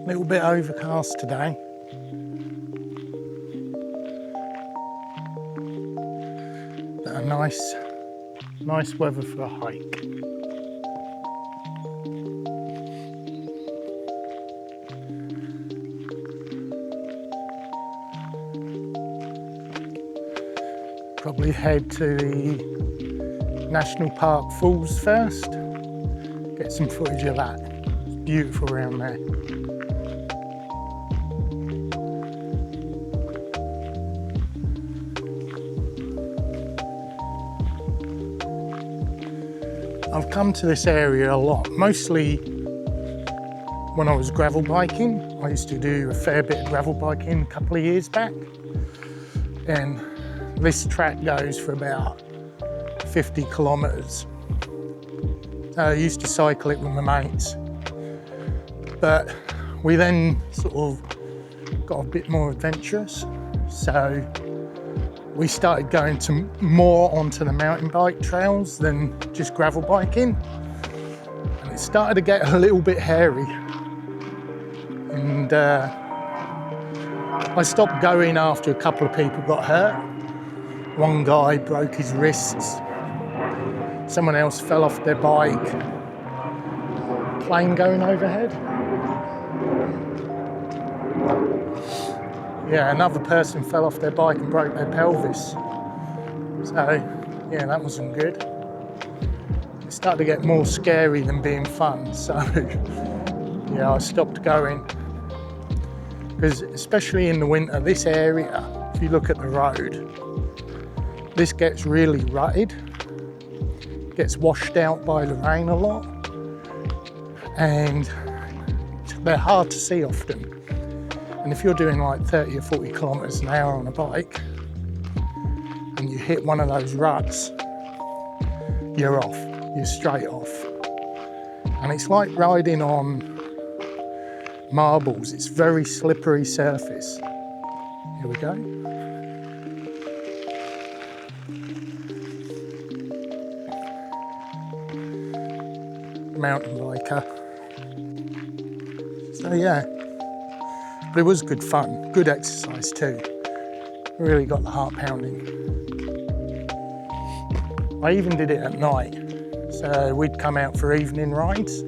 A little bit overcast today. But a nice weather for a hike. Probably head to the National Park Falls first. Get some footage of that. It's beautiful around there. I've come to this area a lot, mostly when I was gravel biking. I used to do a fair bit of gravel biking a couple of years back. And this track goes for about 50 kilometres. I used to cycle it with my mates. But we then sort of got a bit more adventurous. So we started going more onto the mountain bike trails than just gravel biking. And it started to get a little bit hairy. And I stopped going after a couple of people got hurt. One guy broke his wrists. Someone else fell off their bike. Plane going overhead. Yeah, another person fell off their bike and broke their pelvis. So, yeah, that wasn't good. It started to get more scary than being fun. So, yeah, I stopped going. Because especially in the winter, this area, if you look at the road, this gets really rutted. Gets washed out by the rain a lot. And they're hard to see often. And if you're doing like 30 or 40 kilometres an hour on a bike and you hit one of those ruts, you're off, you're straight off. And it's like riding on marbles, it's very slippery surface. Here we go. Mountain biker. So yeah. But it was good fun, good exercise too. Really got the heart pounding. I even did it at night. So we'd come out for evening rides.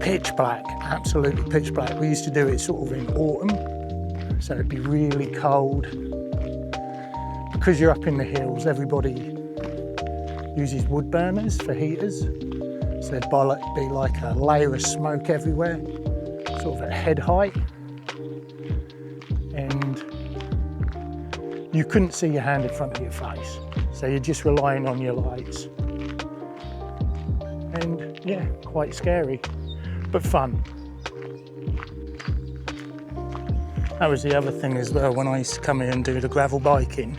Pitch black, absolutely pitch black. We used to do it sort of in autumn. So it'd be really cold. Because you're up in the hills, everybody uses wood burners for heaters. So there'd be like a layer of smoke everywhere, sort of at head height. And you couldn't see your hand in front of your face. So you're just relying on your lights. And yeah, quite scary, but fun. That was the other thing as well, when I used to come here and do the gravel biking,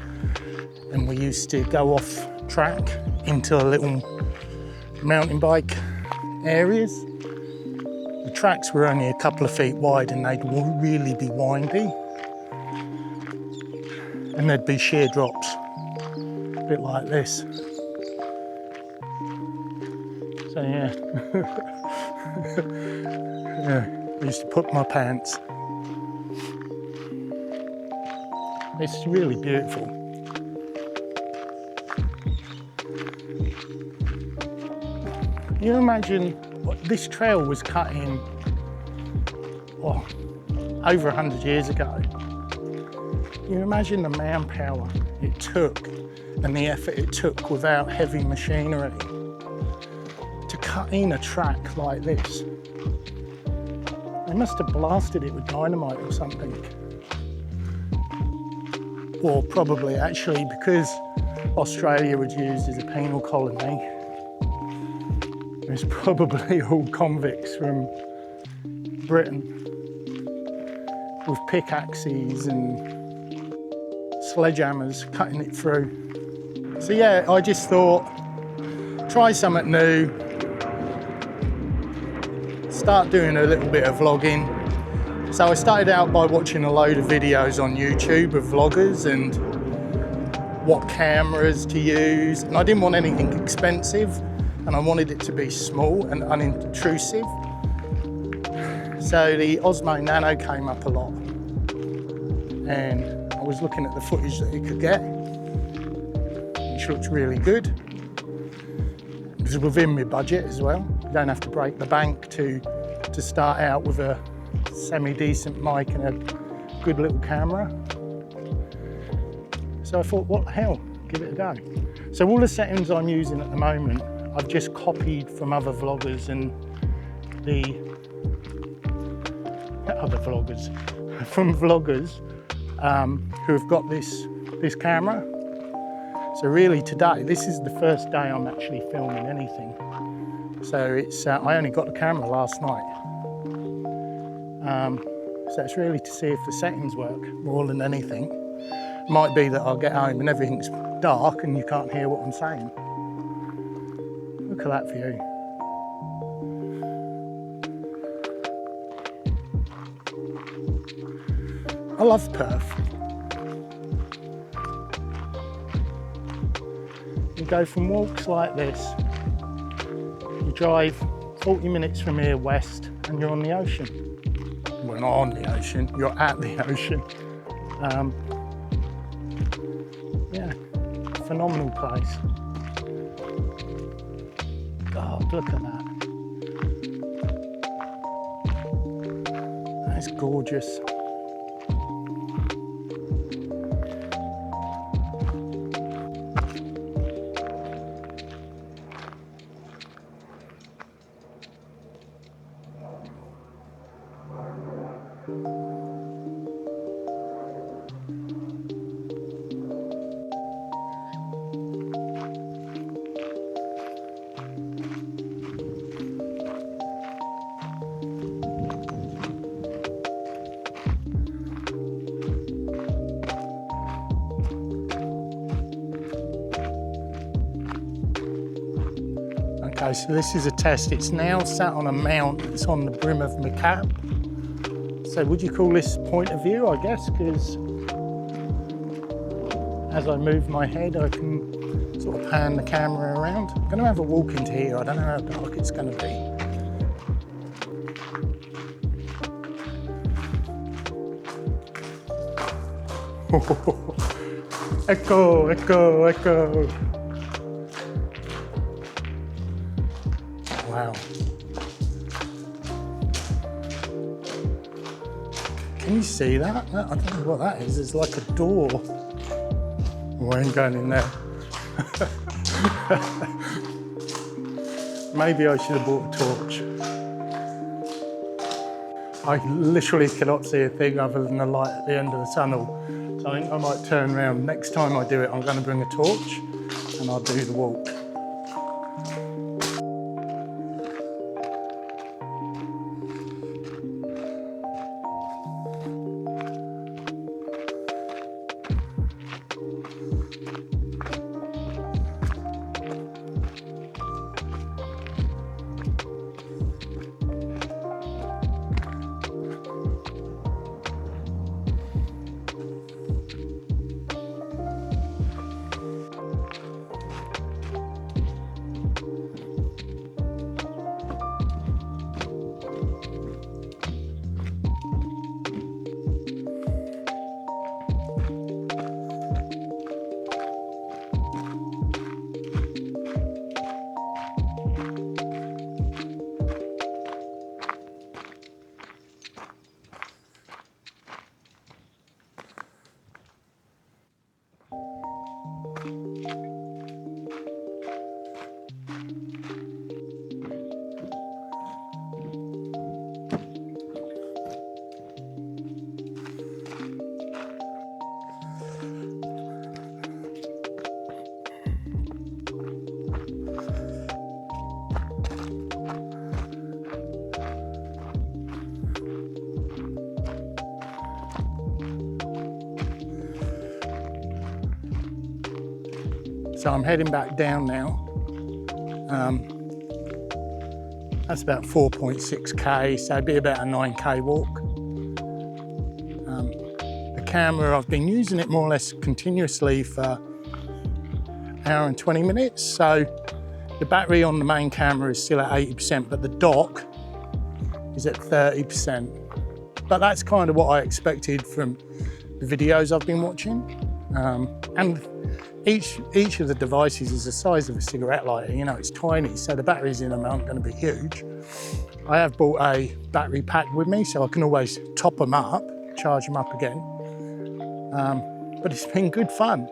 and we used to go off track into a little mountain bike areas. The tracks were only a couple of feet wide and they'd really be windy. And there'd be sheer drops, a bit like this. So yeah, yeah, I used to put my pants. It's really beautiful. You imagine what this trail was cut in over 100 years ago. You imagine the manpower it took and the effort it took without heavy machinery to cut in a track like this. They must have blasted it with dynamite or something. Or probably actually, because Australia was used as a penal colony, it was probably all convicts from Britain with pickaxes and sledgehammers cutting it through. So yeah, I just thought, try something new, start doing a little bit of vlogging. So I started out by watching a load of videos on YouTube of vloggers and what cameras to use, and I didn't want anything expensive and I wanted it to be small and unintrusive. So the Osmo Nano came up a lot, and I was looking at the footage that it could get, which looks really good. It was within my budget as well. You don't have to break the bank to start out with a semi-decent mic and a good little camera. So I thought, what the hell, give it a go. So all the settings I'm using at the moment, I've just copied from other vloggers and from vloggers who have got this camera. So really today, this is the first day I'm actually filming anything. So it's I only got the camera last night. So it's really to see if the settings work more than anything. Might be that I'll get home and everything's dark and you can't hear what I'm saying. Look at that view. I love Perth. You go from walks like this, you drive 40 minutes from here west and you're on the ocean. Well, not on the ocean, you're at the ocean. Yeah, phenomenal place. God, look at that. That's gorgeous. Okay, so this is a test. It's now sat on a mount that's on the brim of my cap. So would you call this point of view, I guess, because as I move my head, I can sort of pan the camera around. I'm going to have a walk into here. I don't know how dark it's going to be. Echo, echo, echo. Wow. Can you see that? I don't know what that is. It's like a door. Oh, I ain't going in there. Maybe I should have bought a torch. I literally cannot see a thing other than the light at the end of the tunnel. So I think I might turn around. Next time I do it, I'm going to bring a torch and I'll do the walk. So I'm heading back down now. That's about 4.6k, so it'd be about a 9k walk. The camera, I've been using it more or less continuously for an hour and 20 minutes. So the battery on the main camera is still at 80%, but the dock is at 30%. But that's kind of what I expected from the videos I've been watching. And each of the devices is the size of a cigarette lighter. You know, it's tiny, so the batteries in them aren't going to be huge. I have bought a battery pack with me, so I can always top them up, charge them up again. But it's been good fun.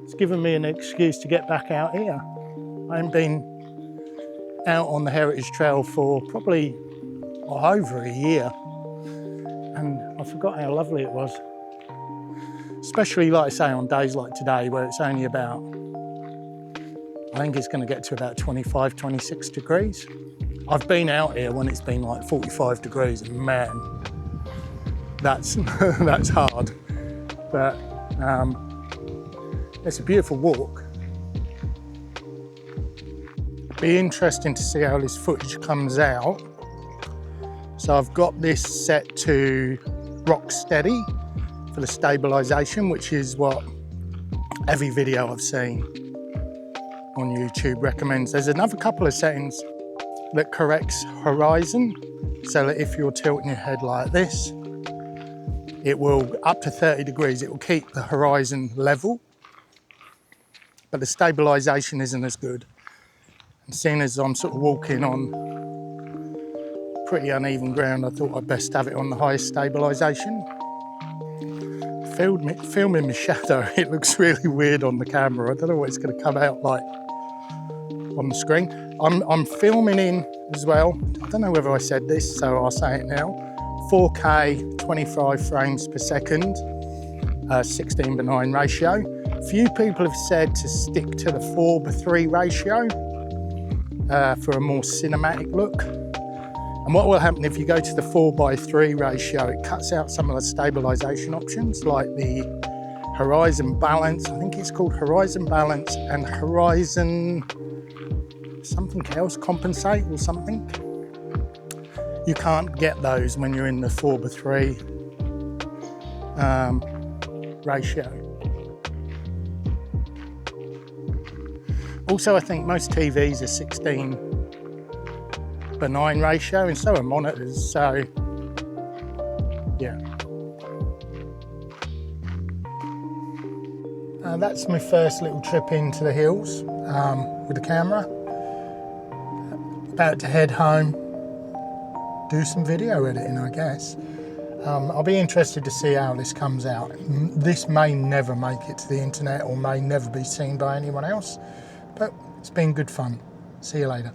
It's given me an excuse to get back out here. I haven't been out on the Heritage Trail for probably over a year, and I forgot how lovely it was. Especially, like I say, on days like today where it's only about, I think it's going to get to about 25, 26 degrees. I've been out here when it's been like 45 degrees, and man, that's that's hard. But it's a beautiful walk. Be interesting to see how this footage comes out. So I've got this set to rock steady for the stabilization, which is what every video I've seen on YouTube recommends. There's another couple of settings that corrects horizon, so that if you're tilting your head like this, it will, up to 30 degrees, it will keep the horizon level, but the stabilization isn't as good. And seeing as I'm sort of walking on pretty uneven ground, I thought I'd best have it on the highest stabilization. Filming my shadow, it looks really weird on the camera. I don't know what it's going to come out like on the screen. I'm filming in as well, I don't know whether I said this, so I'll say it now, 4K 25 frames per second, 16:9 ratio. Few people have said to stick to the 4:3 ratio for a more cinematic look. And what will happen if you go to the 4:3 ratio, it cuts out some of the stabilization options, like the horizon balance, I think it's called horizon balance, and horizon something else, compensate or something. You can't get those when you're in the 4:3 ratio. Also, I think most TVs are 16:9 ratio, and so are monitors, so yeah. That's my first little trip into the hills with the camera. About to head home, do some video editing, I guess. I'll be interested to see how this comes out. This may never make it to the internet or may never be seen by anyone else, but it's been good fun. See you later.